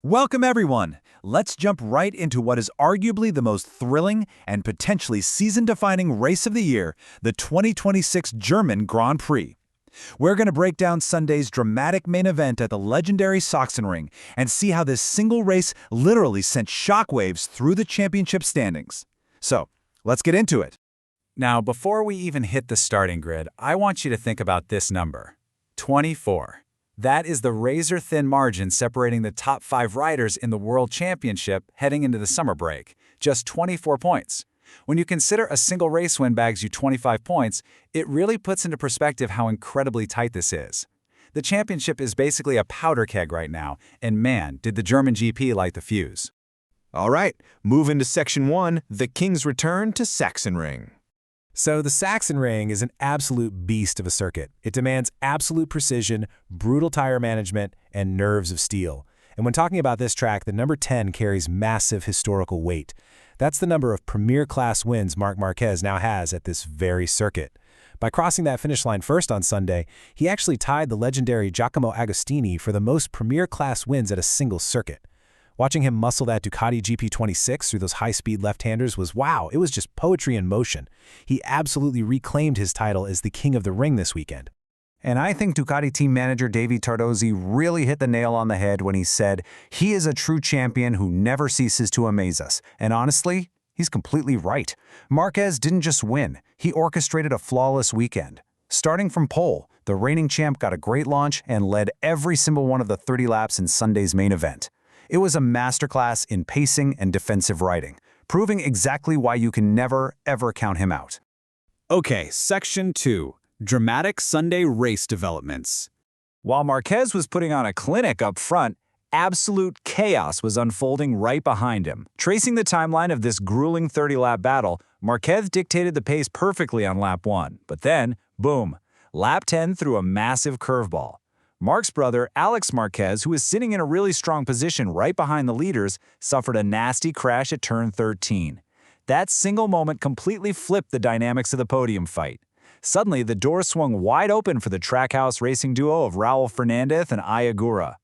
Welcome, everyone. Let's jump right into what is arguably the most thrilling and potentially season-defining race of the year, the 2026 German Grand Prix. We're going to break down Sunday's dramatic main event at the legendary Sachsenring and see how this single race literally sent shockwaves through the championship standings. So, let's get into it. Now, before we even hit the starting grid, I want you to think about this number: 24. That is the razor-thin margin separating the top 5 riders in the World Championship heading into the summer break. Just 24 points. When you consider a single race win bags you 25 points, it really puts into perspective how incredibly tight this is. The championship is basically a powder keg right now, and man, did the German GP light the fuse. All right, move into Section 1, the King's Return to Sachsenring. So the Sachsenring is an absolute beast of a circuit. It demands absolute precision, brutal tire management, and nerves of steel. And when talking about this track, the number 10 carries massive historical weight. That's the number of premier-class wins Marquez now has at this very circuit. By crossing that finish line first on Sunday, he actually tied the legendary Giacomo Agostini for the most premier-class wins at a single circuit. Watching him muscle that Ducati GP26 through those high-speed left-handers was wow, it was just poetry in motion. He absolutely reclaimed his title as the king of the ring this weekend. And I think Ducati team manager Davide Tardozzi really hit the nail on the head when he said, "He is a true champion who never ceases to amaze us." And honestly, he's completely right. Marquez didn't just win, he orchestrated a flawless weekend. Starting from pole, the reigning champ got a great launch and led every single one of the 30 laps in Sunday's main event. It was a masterclass in pacing and defensive riding, proving exactly why you can never, ever count him out. Okay, Section 2. Dramatic Sunday race developments. While Marquez was putting on a clinic up front, absolute chaos was unfolding right behind him. Tracing the timeline of this grueling 30-lap battle, Marquez dictated the pace perfectly on lap 1. But then, boom, lap 10 threw a massive curveball. Marc's brother, Alex Marquez, who was sitting in a really strong position right behind the leaders, suffered a nasty crash at turn 13. That single moment completely flipped the dynamics of the podium fight. Suddenly, the door swung wide open for the Trackhouse racing duo of Raul Fernandez and AI.The.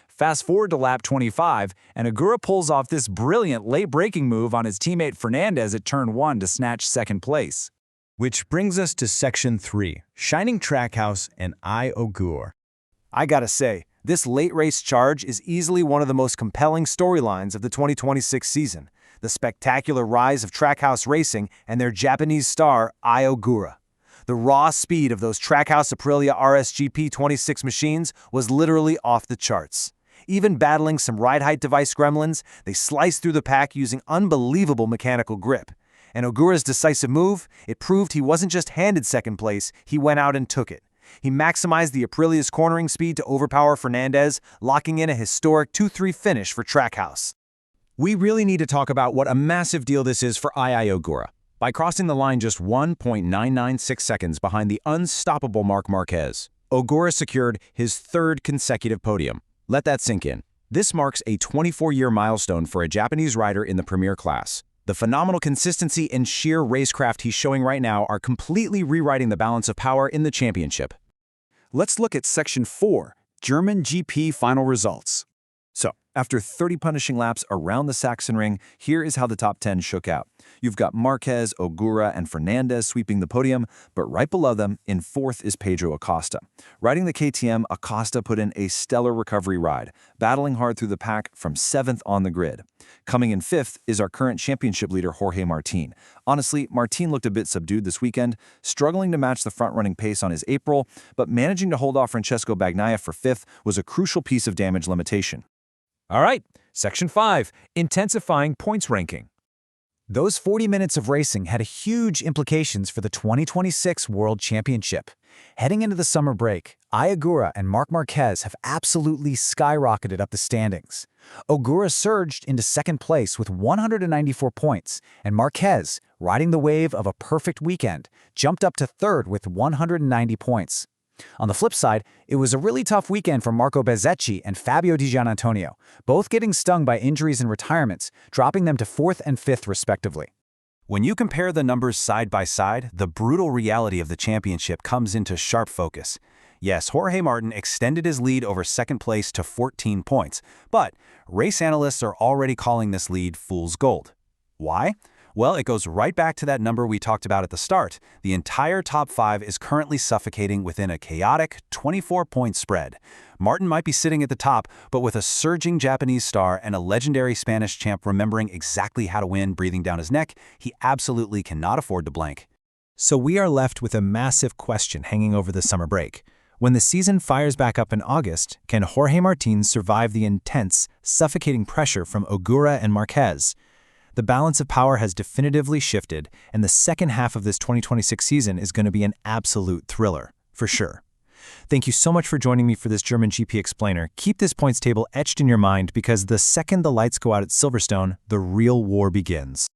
Fast forward to lap 25, and Ogura pulls off this brilliant late-braking move on his teammate Fernandez at turn 1 to snatch second place. Which brings us to Section 3, Shining Trackhouse and AI.The. I gotta say, this late race charge is easily one of the most compelling storylines of the 2026 season, the spectacular rise of Trackhouse Racing and their Japanese star, AI.The. The raw speed of those Trackhouse Aprilia RSGP 26 machines was literally off the charts. Even battling some ride height device gremlins, they sliced through the pack using unbelievable mechanical grip. And Ogura's decisive move, it proved he wasn't just handed second place, he went out and took it. He maximized the Aprilia's cornering speed to overpower Fernandez, locking in a historic 2-3 finish for Trackhouse. We really need to talk about what a massive deal this is for AI.The. By crossing the line just 1.996 seconds behind the unstoppable Marquez, Ogura secured his third consecutive podium. Let that sink in. This marks a 24-year milestone for a Japanese rider in the premier class. The phenomenal consistency and sheer racecraft he's showing right now are completely rewriting the balance of power in the championship. Let's look at Section 4, German GP final results. So, after 30 punishing laps around the Sachsenring, here is how the top 10 shook out. You've got Marquez, Ogura, and Fernandez sweeping the podium, but right below them, in 4th, is Pedro Acosta. Riding the KTM, Acosta put in a stellar recovery ride, battling hard through the pack from 7th on the grid. Coming in 5th is our current championship leader, Jorge Martin. Honestly, Martin looked a bit subdued this weekend, struggling to match the front-running pace on his April, but managing to hold off Francesco Bagnaia for 5th was a crucial piece of damage limitation. All right, Section 5, Intensifying Points Ranking. Those 40 minutes of racing had huge implications for the 2026 World Championship. Heading into the summer break, AI.The. and Marc Marquez have absolutely skyrocketed up the standings. Ogura surged into second place with 194 points, and Marquez, riding the wave of a perfect weekend, jumped up to third with 190 points. On the flip side, it was a really tough weekend for Marco Bezzecchi and Fabio Di Giannantonio, both getting stung by injuries and retirements, dropping them to 4th and 5th respectively. When you compare the numbers side by side, the brutal reality of the championship comes into sharp focus. Yes, Jorge Martin extended his lead over second place to 14 points, but race analysts are already calling this lead fool's gold. Why? Well, it goes right back to that number we talked about at the start. The entire top 5 is currently suffocating within a chaotic 24-point spread. Martin might be sitting at the top, but with a surging Japanese star and a legendary Spanish champ remembering exactly how to win breathing down his neck, he absolutely cannot afford to blank. So we are left with a massive question hanging over the summer break. When the season fires back up in August, can Jorge Martin survive the intense, suffocating pressure from Ogura and Marquez? The balance of power has definitively shifted, and the second half of this 2026 season is going to be an absolute thriller, for sure. Thank you so much for joining me for this German GP Explainer. Keep this points table etched in your mind because the second the lights go out at Silverstone, the real war begins.